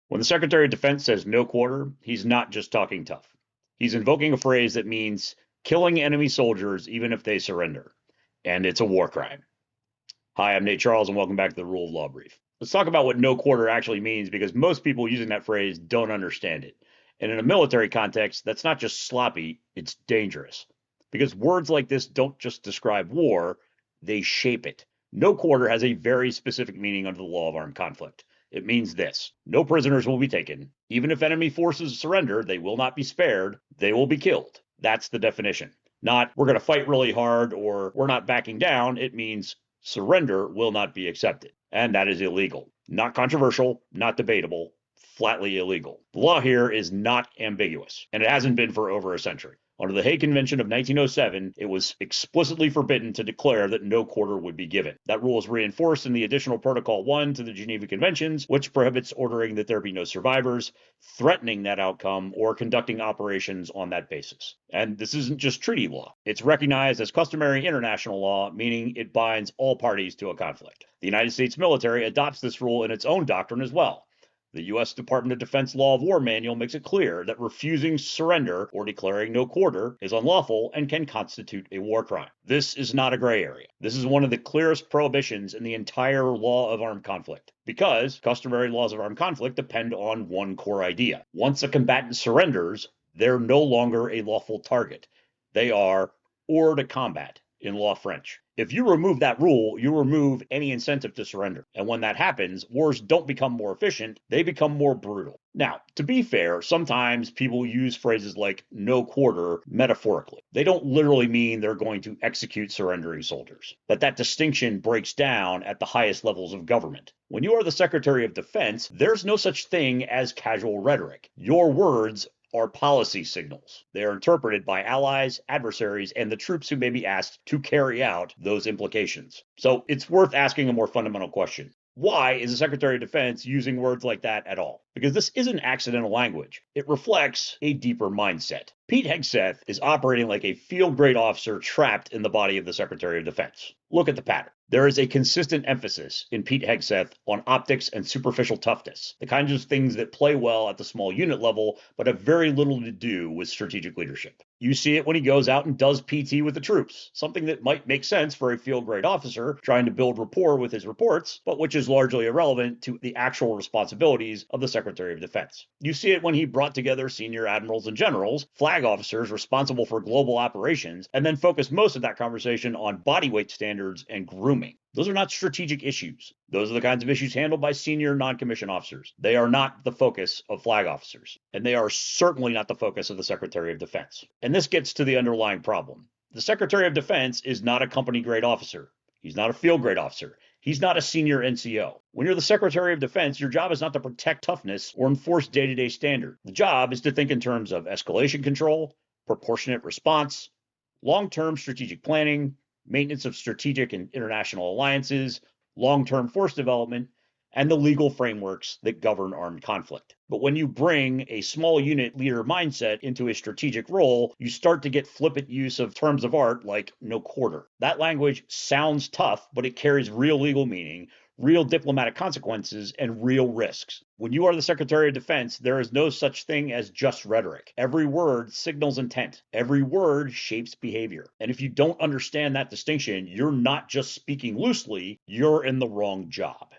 When the Secretary of Defense says no quarter, he's not just talking tough. He's invoking a phrase that means killing enemy soldiers even if they surrender. And it's a war crime. Hi, I'm Nate Charles, and welcome back to the Rule of Law Brief. Let's talk about what no quarter actually means, because most people using that phrase don't understand it. And in a military context, that's not just sloppy, it's dangerous. Because words like this don't just describe war, they shape it. No quarter has a very specific meaning under the law of armed conflict. It means this: no prisoners will be taken. Even if enemy forces surrender, they will not be spared. They will be killed. That's the definition. Not, we're going to fight really hard, or we're not backing down. It means surrender will not be accepted. And that is illegal. Not controversial, not debatable, flatly illegal. The law here is not ambiguous, and it hasn't been for over a century. Under the Hague Convention of 1907, it was explicitly forbidden to declare that no quarter would be given. That rule is reinforced in the additional Protocol 1 to the Geneva Conventions, which prohibits ordering that there be no survivors, threatening that outcome, or conducting operations on that basis. And this isn't just treaty law. It's recognized as customary international law, meaning it binds all parties to a conflict. The United States military adopts this rule in its own doctrine as well. The U.S. Department of Defense Law of War Manual makes it clear that refusing surrender or declaring no quarter is unlawful and can constitute a war crime. This is not a gray area. This is one of the clearest prohibitions in the entire law of armed conflict, because customary laws of armed conflict depend on one core idea. Once a combatant surrenders, they're no longer a lawful target. They are hors de combat in law French. If you remove that rule, you remove any incentive to surrender. And when that happens, wars don't become more efficient, they become more brutal. Now, to be fair, sometimes people use phrases like no quarter metaphorically. They don't literally mean they're going to execute surrendering soldiers. But that distinction breaks down at the highest levels of government. When you are the Secretary of Defense, there's no such thing as casual rhetoric. Your words are policy signals. They are interpreted by allies, adversaries, and the troops who may be asked to carry out those implications. So it's worth asking a more fundamental question. Why is the Secretary of Defense using words like that at all? Because this isn't accidental language. It reflects a deeper mindset. Pete Hegseth is operating like a field-grade officer trapped in the body of the Secretary of Defense. Look at the pattern. There is a consistent emphasis in Pete Hegseth on optics and superficial toughness, the kinds of things that play well at the small unit level, but have very little to do with strategic leadership. You see it when he goes out and does PT with the troops, something that might make sense for a field-grade officer trying to build rapport with his reports, but which is largely irrelevant to the actual responsibilities of the Secretary of Defense. You see it when he brought together senior admirals and generals, flag officers responsible for global operations, and then focused most of that conversation on body weight standards and grooming. Those are not strategic issues. Those are the kinds of issues handled by senior non-commissioned officers. They are not the focus of flag officers, and they are certainly not the focus of the Secretary of Defense. And this gets to the underlying problem. The Secretary of Defense is not a company-grade officer. He's not a field-grade officer. He's not a senior NCO. When you're the Secretary of Defense, your job is not to protect toughness or enforce day-to-day standard. The job is to think in terms of escalation control, proportionate response, long-term strategic planning, maintenance of strategic and international alliances, long-term force development, and the legal frameworks that govern armed conflict. But when you bring a small unit leader mindset into a strategic role, you start to get flippant use of terms of art like no quarter. That language sounds tough, but it carries real legal meaning, real diplomatic consequences, and real risks. When you are the Secretary of Defense, there is no such thing as just rhetoric. Every word signals intent. Every word shapes behavior. And if you don't understand that distinction, you're not just speaking loosely, you're in the wrong job.